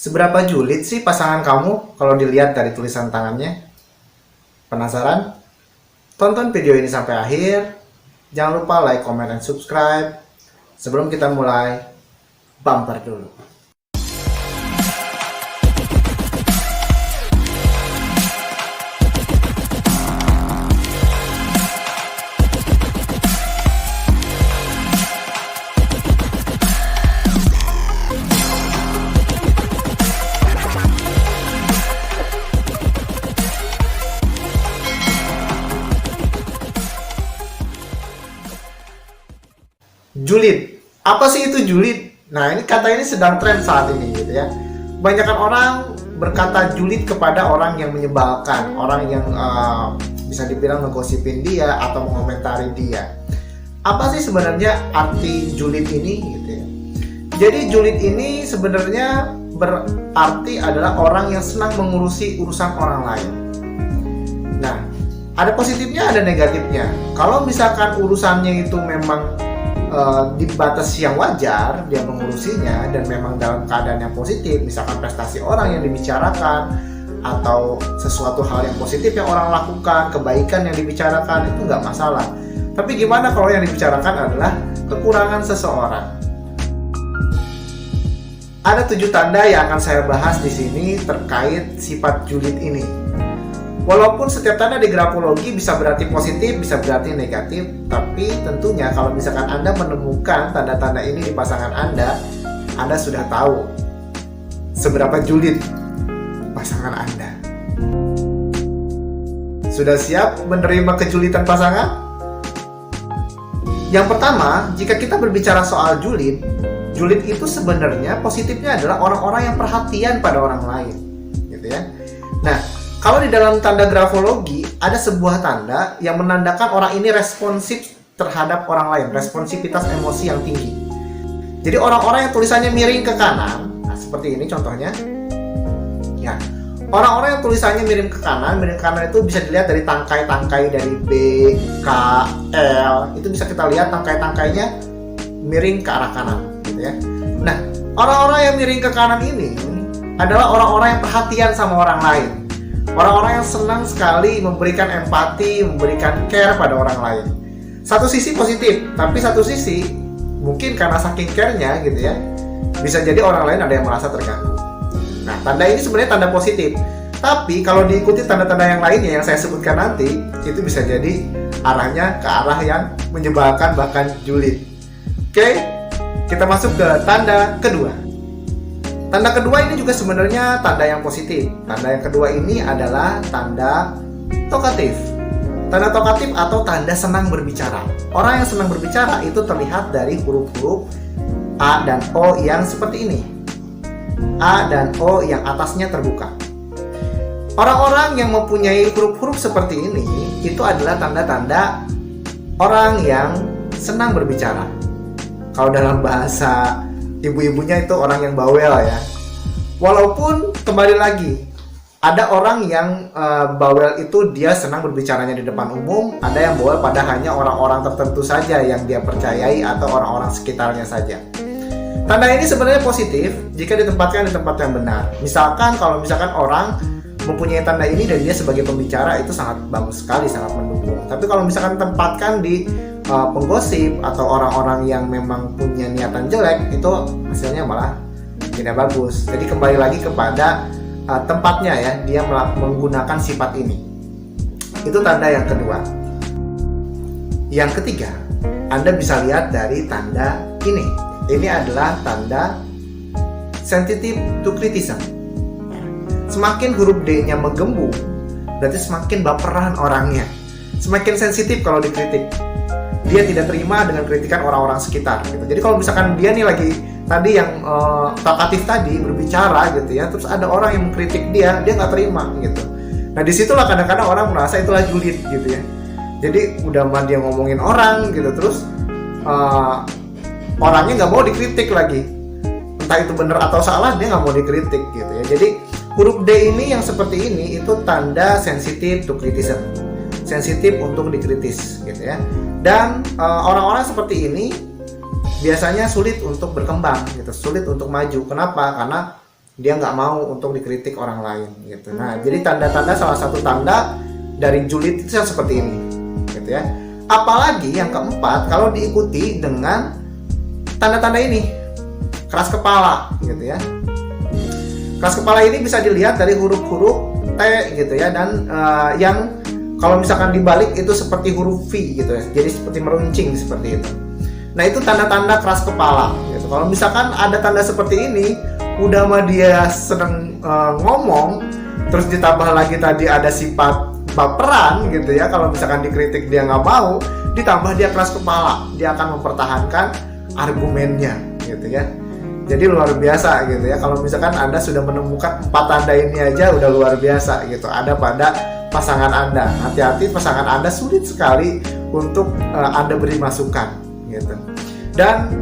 Seberapa julid sih pasangan kamu kalau dilihat dari tulisan tangannya? Penasaran? Tonton video ini sampai akhir. Jangan lupa like, comment, dan subscribe. Sebelum kita mulai, bumper dulu. Julid. Apa sih itu julid? Nah, ini kata ini sedang tren saat ini gitu ya. Kebanyakan orang berkata julid kepada orang yang menyebalkan, orang yang bisa dibilang ngegosipin dia atau mengomentari dia. Apa sih sebenarnya arti julid ini gitu ya? Jadi julid ini sebenarnya berarti adalah orang yang senang mengurusi urusan orang lain. Nah, ada positifnya, ada negatifnya. Kalau misalkan urusannya itu memang di batas yang wajar, dia mengurusinya dan memang dalam keadaan yang positif, misalkan prestasi orang yang dibicarakan atau sesuatu hal yang positif yang orang lakukan, kebaikan yang dibicarakan, itu nggak masalah. Tapi gimana kalau yang dibicarakan adalah kekurangan seseorang? Ada 7 tanda yang akan saya bahas di sini terkait sifat julid ini. Walaupun setiap tanda di grafologi bisa berarti positif, bisa berarti negatif, tapi tentunya kalau misalkan Anda menemukan tanda-tanda ini di pasangan Anda sudah tahu seberapa julid pasangan Anda. Sudah siap menerima kejulitan pasangan? Yang pertama, jika kita berbicara soal julid itu sebenarnya positifnya adalah orang-orang yang perhatian pada orang lain, gitu ya. Nah, kalau di dalam tanda grafologi ada sebuah tanda yang menandakan orang ini responsif terhadap orang lain, responsivitas emosi yang tinggi. Jadi orang-orang yang tulisannya miring ke kanan, nah seperti ini contohnya. Ya, orang-orang yang tulisannya miring ke kanan itu bisa dilihat dari tangkai-tangkai dari B, K, L. Itu bisa kita lihat tangkai-tangkainya miring ke arah kanan, gitu ya. Nah, orang-orang yang miring ke kanan ini adalah orang-orang yang perhatian sama orang lain. Orang-orang yang senang sekali memberikan empati, memberikan care pada orang lain. Satu sisi positif, tapi satu sisi mungkin karena saking care-nya gitu ya, bisa jadi orang lain ada yang merasa terganggu. Nah, tanda ini sebenarnya tanda positif. Tapi kalau diikuti tanda-tanda yang lainnya yang saya sebutkan nanti, itu bisa jadi arahnya ke arah yang menyebalkan bahkan julid. Oke, kita masuk ke tanda kedua. Tanda kedua ini juga sebenarnya tanda yang positif. Tanda yang kedua ini adalah tanda tokatif. Tanda tokatif atau tanda senang berbicara. Orang yang senang berbicara itu terlihat dari huruf-huruf A dan O yang seperti ini. A dan O yang atasnya terbuka. Orang-orang yang mempunyai huruf-huruf seperti ini itu adalah tanda-tanda orang yang senang berbicara. Kalau dalam bahasa ibu-ibunya itu orang yang bawel ya. Walaupun kembali lagi ada orang yang bawel itu dia senang berbicaranya di depan umum, ada yang bawel pada hanya orang-orang tertentu saja yang dia percayai atau orang-orang sekitarnya saja. Tanda ini sebenarnya positif jika ditempatkan di tempat yang benar. Misalkan kalau orang mempunyai tanda ini dan dia sebagai pembicara itu sangat bagus sekali, sangat mendukung. Tapi kalau misalkan tempatkan di penggosip atau orang-orang yang memang punya niatan jelek, itu hasilnya malah tidak bagus. Jadi kembali lagi kepada tempatnya ya, dia menggunakan sifat ini. Itu tanda yang kedua. Yang ketiga, Anda bisa lihat dari tanda ini. Ini adalah tanda sensitive to criticism. Semakin huruf D-nya menggembung, berarti semakin baperan orangnya. Semakin sensitif kalau dikritik. Dia tidak terima dengan kritikan orang-orang sekitar gitu. Jadi kalau misalkan dia nih lagi tadi yang talkatif tadi berbicara gitu ya, terus ada orang yang mengkritik dia nggak terima gitu. Nah disitulah kadang-kadang orang merasa itulah julid gitu ya. Jadi udah mah dia ngomongin orang gitu, terus orangnya nggak mau dikritik lagi. Entah itu benar atau salah, dia nggak mau dikritik gitu ya. Jadi huruf D ini yang seperti ini itu tanda sensitif to criticism. Sensitif untuk dikritis gitu ya. Dan orang-orang seperti ini biasanya sulit untuk berkembang gitu, sulit untuk maju. Kenapa? Karena dia nggak mau untuk dikritik orang lain gitu. Nah, jadi tanda-tanda, salah satu tanda dari julid itu yang seperti ini gitu ya. Apalagi yang keempat, kalau diikuti dengan tanda-tanda ini, keras kepala gitu ya. Keras kepala ini bisa dilihat dari huruf-huruf T gitu ya, dan yang kalau misalkan dibalik itu seperti huruf V gitu ya, jadi seperti meruncing seperti itu. Nah, itu tanda-tanda keras kepala gitu. Kalau misalkan ada tanda seperti ini, udah mah dia sedang ngomong, terus ditambah lagi tadi ada sifat baperan gitu ya, kalau misalkan dikritik dia nggak mau, ditambah dia keras kepala, dia akan mempertahankan argumennya gitu ya. Jadi luar biasa gitu ya, kalau misalkan Anda sudah menemukan 4 tanda ini aja udah luar biasa gitu ada pada pasangan Anda. Hati-hati, pasangan Anda sulit sekali untuk Anda beri masukan gitu. Dan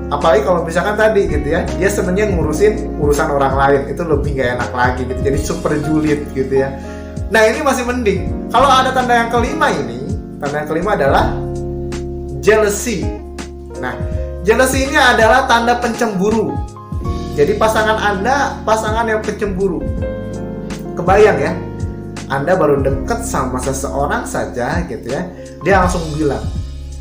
apalagi kalau misalkan tadi gitu ya, dia sebenarnya ngurusin urusan orang lain, itu lebih gak enak lagi gitu, jadi super julid gitu ya. Nah, ini masih mending. Kalau ada tanda yang kelima ini, tanda yang kelima adalah jealousy. Nah, jealousy ini adalah tanda pencemburu. Jadi pasangan Anda pasangan yang pencemburu. Kebayang ya, Anda baru deket sama seseorang saja gitu ya, dia langsung bilang,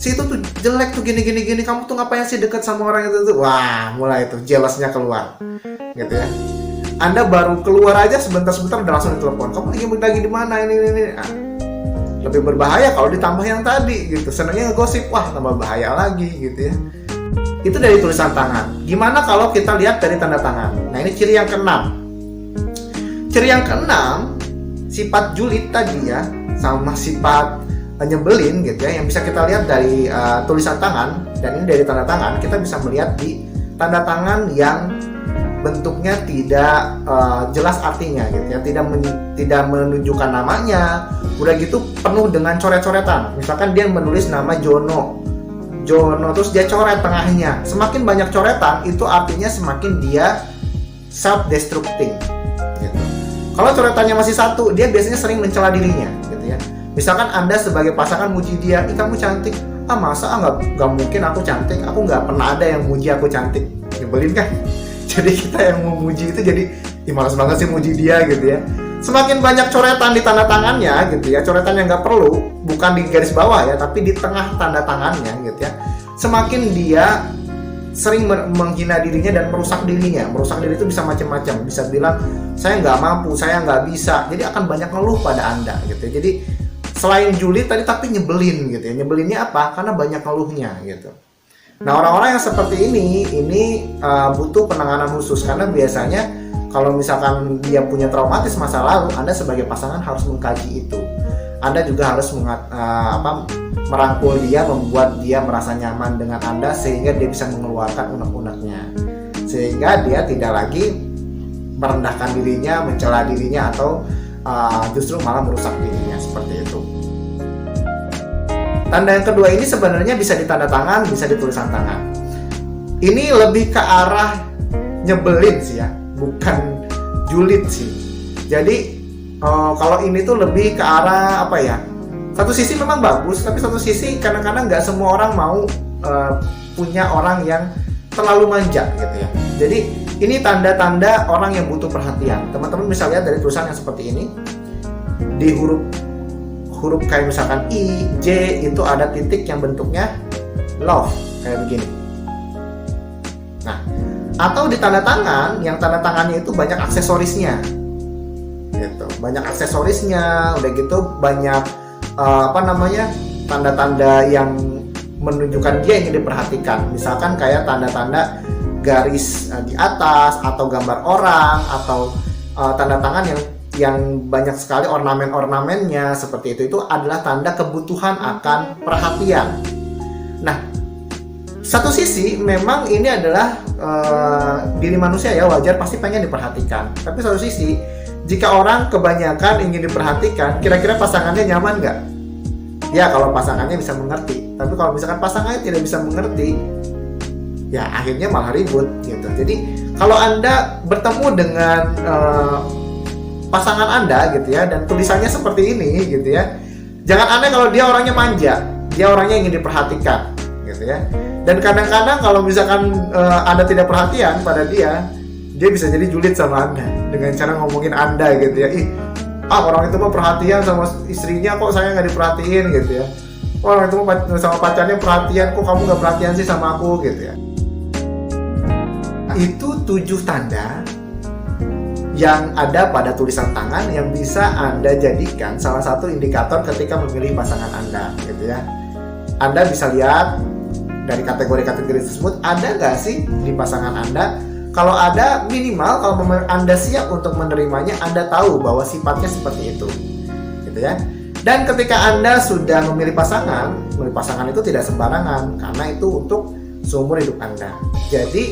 si itu tuh jelek tuh gini, kamu tuh ngapain sih deket sama orang itu tuh. Wah, mulai tuh jealousnya keluar gitu ya. Anda baru keluar aja sebentar udah langsung ditelepon, kamu lagi di mana ini. Nah, lebih berbahaya kalau ditambah yang tadi gitu, senangnya ngegosip, wah tambah bahaya lagi gitu ya. Itu dari tulisan tangan. Gimana kalau kita lihat dari tanda tangan? Nah, ini ciri yang keenam. Ciri yang keenam, sifat julid tadi ya, sama sifat nyebelin gitu ya, yang bisa kita lihat dari tulisan tangan, dan ini dari tanda tangan kita bisa melihat di tanda tangan yang bentuknya tidak jelas artinya gitu ya, tidak menunjukkan namanya, udah gitu penuh dengan coret-coretan. Misalkan dia menulis nama Jono terus dia coret tengahnya. Semakin banyak coretan itu artinya semakin dia self-destructing gitu. Kalau coretannya masih satu, dia biasanya sering mencela dirinya gitu ya. Misalkan Anda sebagai pasangan muji dia, ih kamu cantik, masa nggak mungkin aku cantik, aku nggak pernah ada yang muji aku cantik. Nyebelin kan? Jadi kita yang mau muji itu jadi malas banget sih muji dia gitu ya. Semakin banyak coretan di tanda tangannya gitu ya, coretan yang nggak perlu, bukan di garis bawah ya, tapi di tengah tanda tangannya gitu ya, semakin dia sering menghina dirinya dan merusak dirinya. Merusak diri itu bisa macam-macam, bisa bilang saya nggak mampu, saya nggak bisa, jadi akan banyak ngeluh pada Anda gitu. Jadi selain julid tadi, tapi nyebelin gitu ya. Nyebelinnya apa? Karena banyak ngeluhnya gitu. Nah, orang-orang yang seperti ini butuh penanganan khusus, karena biasanya kalau misalkan dia punya traumatis masa lalu, Anda sebagai pasangan harus mengkaji itu. Anda juga harus merangkul dia, membuat dia merasa nyaman dengan Anda sehingga dia bisa mengeluarkan unek-uneknya, sehingga dia tidak lagi merendahkan dirinya, mencela dirinya, atau justru malah merusak dirinya seperti itu. Tanda yang kedua ini sebenarnya bisa di tanda tangan, bisa di tulisan tangan. Ini lebih ke arah nyebelin sih ya, bukan julid sih. Jadi kalau ini tuh lebih ke arah apa ya? Satu sisi memang bagus, tapi satu sisi kadang-kadang nggak semua orang mau punya orang yang terlalu manja gitu ya. Jadi ini tanda-tanda orang yang butuh perhatian. Teman-teman bisa lihat dari tulisan yang seperti ini. Di huruf kayak misalkan I, J itu ada titik yang bentuknya love kayak begini. Nah, atau di tanda tangan, yang tanda tangannya itu banyak aksesorisnya gitu, banyak aksesorisnya, udah gitu banyak tanda-tanda yang menunjukkan dia ingin diperhatikan. Misalkan kayak tanda-tanda garis di atas, atau gambar orang, atau tanda tangan yang banyak sekali ornamen-ornamennya seperti itu adalah tanda kebutuhan akan perhatian. Nah, satu sisi memang ini adalah diri manusia ya, wajar pasti pengen diperhatikan. Tapi satu sisi, jika orang kebanyakan ingin diperhatikan, kira-kira pasangannya nyaman nggak? Ya kalau pasangannya bisa mengerti. Tapi kalau misalkan pasangannya tidak bisa mengerti, ya akhirnya malah ribut gitu. Jadi kalau Anda bertemu dengan pasangan Anda gitu ya, dan tulisannya seperti ini gitu ya, jangan aneh kalau dia orangnya manja, dia orangnya ingin diperhatikan gitu ya. Dan kadang-kadang kalau misalkan Anda tidak perhatian pada dia, dia bisa jadi julid sama Anda dengan cara ngomongin Anda gitu ya. Orang itu mah perhatian sama istrinya, kok saya nggak diperhatiin gitu ya. Orang itu mah sama pacarnya perhatian, kok kamu nggak perhatian sih sama aku gitu ya. Itu 7 tanda yang ada pada tulisan tangan yang bisa Anda jadikan salah satu indikator ketika memilih pasangan Anda gitu ya. Anda bisa lihat dari kategori-kategori tersebut, ada nggak sih di pasangan Anda? Kalau ada, minimal kalau Anda siap untuk menerimanya, Anda tahu bahwa sifatnya seperti itu gitu ya. Dan ketika Anda sudah memilih pasangan itu tidak sembarangan, karena itu untuk seumur hidup Anda. Jadi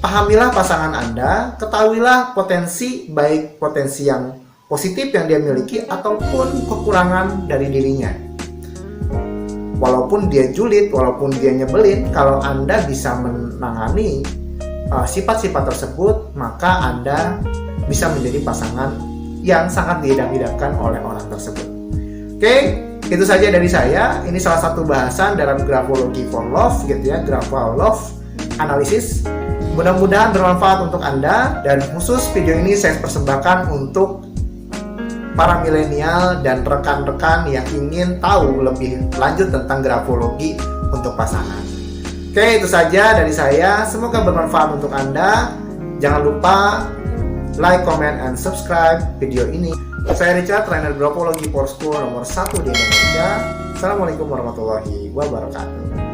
pahamilah pasangan Anda, ketahuilah potensi, baik potensi yang positif yang dia miliki ataupun kekurangan dari dirinya. Walaupun dia julid, walaupun dia nyebelin, kalau Anda bisa menangani sifat-sifat tersebut, maka Anda bisa menjadi pasangan yang sangat diidam-idamkan oleh orang tersebut. Oke, itu saja dari saya. Ini salah satu bahasan dalam grafologi for love gitu ya, graph love analisis. Mudah-mudahan bermanfaat untuk Anda, dan khusus video ini saya persembahkan untuk para milenial dan rekan-rekan yang ingin tahu lebih lanjut tentang grafologi untuk pasangan. Oke, itu saja dari saya. Semoga bermanfaat untuk Anda. Jangan lupa like, comment, and subscribe video ini. Saya Richard, trainer grafologi for school nomor 1 di Indonesia. Assalamualaikum warahmatullahi wabarakatuh.